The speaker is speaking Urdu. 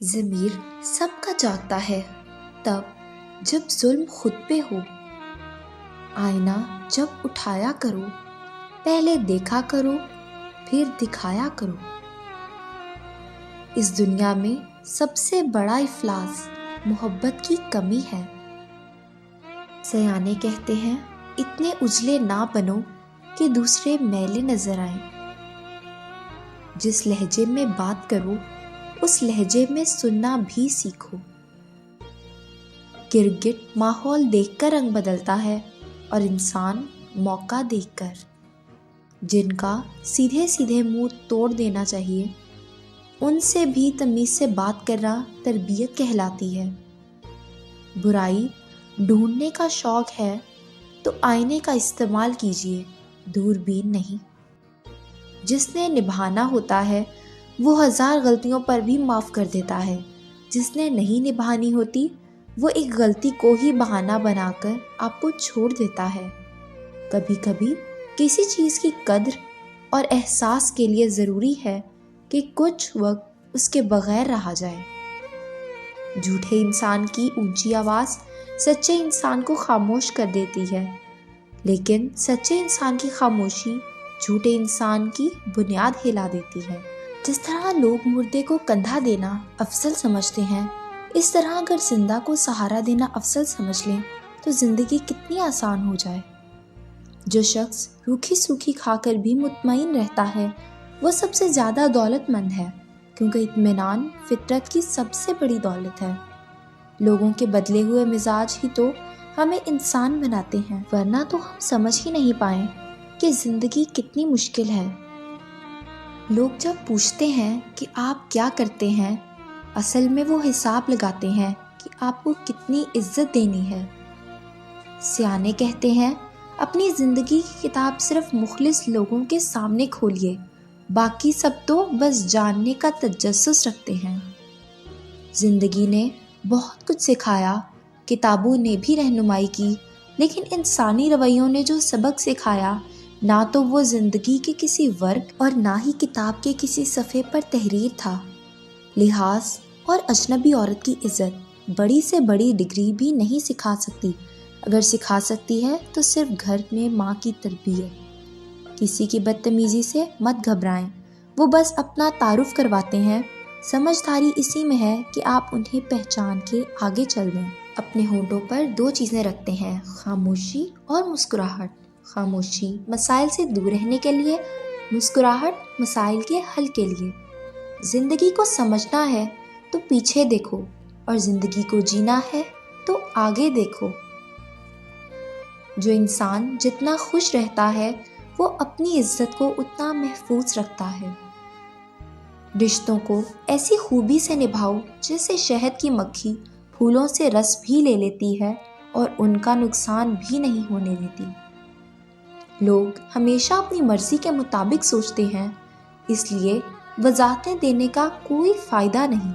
ضمیر سب کا جاگتا ہے تب جب ظلم خود پہ ہو۔ آئینہ جب اٹھایا کرو، پہلے دیکھا کرو پھر دکھایا کرو۔ اس دنیا میں سب سے بڑا افلاس محبت کی کمی ہے۔ سیانے کہتے ہیں اتنے اجلے نہ بنو کہ دوسرے میلے نظر آئیں۔ جس لہجے میں بات کرو اس لہجے میں سننا بھی سیکھو۔ گرگٹ ماحول دیکھ کر رنگ بدلتا ہے اور انسان موقع دیکھ کر۔ جن کا سیدھے سیدھے منہ توڑ دینا چاہیے، ان سے بھی تمیز سے بات کرنا تربیت کہلاتی ہے۔ برائی ڈھونڈنے کا شوق ہے تو آئینے کا استعمال کیجیے، دوربین نہیں۔ جس نے نبھانا ہوتا ہے وہ ہزار غلطیوں پر بھی معاف کر دیتا ہے۔ جس نے نہیں نبھانی ہوتی وہ ایک غلطی کو ہی بہانہ بنا کر آپ کو چھوڑ دیتا ہے۔ کبھی کبھی کسی چیز کی قدر اور احساس کے لیے ضروری ہے کہ کچھ وقت اس کے بغیر رہا جائے۔ جھوٹے انسان کی اونچی آواز سچے انسان کو خاموش کر دیتی ہے، لیکن سچے انسان کی خاموشی جھوٹے انسان کی بنیاد ہلا دیتی ہے۔ جس طرح لوگ مردے کو کندھا دینا افضل سمجھتے ہیں، اس طرح اگر زندہ کو سہارا دینا افضل سمجھ لیں تو زندگی کتنی آسان ہو جائے۔ جو شخص روکھی سوکھی کھا کر بھی مطمئن رہتا ہے وہ سب سے زیادہ دولت مند ہے، کیونکہ اطمینان فطرت کی سب سے بڑی دولت ہے۔ لوگوں کے بدلے ہوئے مزاج ہی تو ہمیں انسان بناتے ہیں، ورنہ تو ہم سمجھ ہی نہیں پائیں کہ زندگی کتنی مشکل ہے۔ لوگ جب پوچھتے ہیں کہ آپ کیا کرتے ہیں، اصل میں وہ حساب لگاتے ہیں کہ آپ کو کتنی عزت دینی ہے۔ سیانے کہتے ہیں اپنی زندگی کی کتاب صرف مخلص لوگوں کے سامنے کھولیے، باقی سب تو بس جاننے کا تجسس رکھتے ہیں۔ زندگی نے بہت کچھ سکھایا، کتابوں نے بھی رہنمائی کی، لیکن انسانی رویوں نے جو سبق سکھایا، نہ تو وہ زندگی کے کسی ورق اور نہ ہی کتاب کے کسی صفحے پر تحریر تھا۔ لحاظ اور اجنبی عورت کی عزت بڑی سے بڑی ڈگری بھی نہیں سکھا سکتی، اگر سکھا سکتی ہے تو صرف گھر میں ماں کی تربیت۔ کسی کی بدتمیزی سے مت گھبرائیں، وہ بس اپنا تعارف کرواتے ہیں۔ سمجھداری اسی میں ہے کہ آپ انہیں پہچان کے آگے چل دیں۔ اپنے ہونٹوں پر دو چیزیں رکھتے ہیں، خاموشی اور مسکراہٹ۔ خاموشی مسائل سے دور رہنے کے لیے، مسکراہٹ مسائل کے حل کے لیے۔ زندگی کو سمجھنا ہے تو پیچھے دیکھو، اور زندگی کو جینا ہے تو آگے دیکھو۔ جو انسان جتنا خوش رہتا ہے وہ اپنی عزت کو اتنا محفوظ رکھتا ہے۔ رشتوں کو ایسی خوبی سے نبھاؤ جیسے شہد کی مکھی پھولوں سے رس بھی لے لیتی ہے اور ان کا نقصان بھی نہیں ہونے دیتی۔ لوگ ہمیشہ اپنی مرضی کے مطابق سوچتے ہیں، اس لیے وضاحتیں دینے کا کوئی فائدہ نہیں۔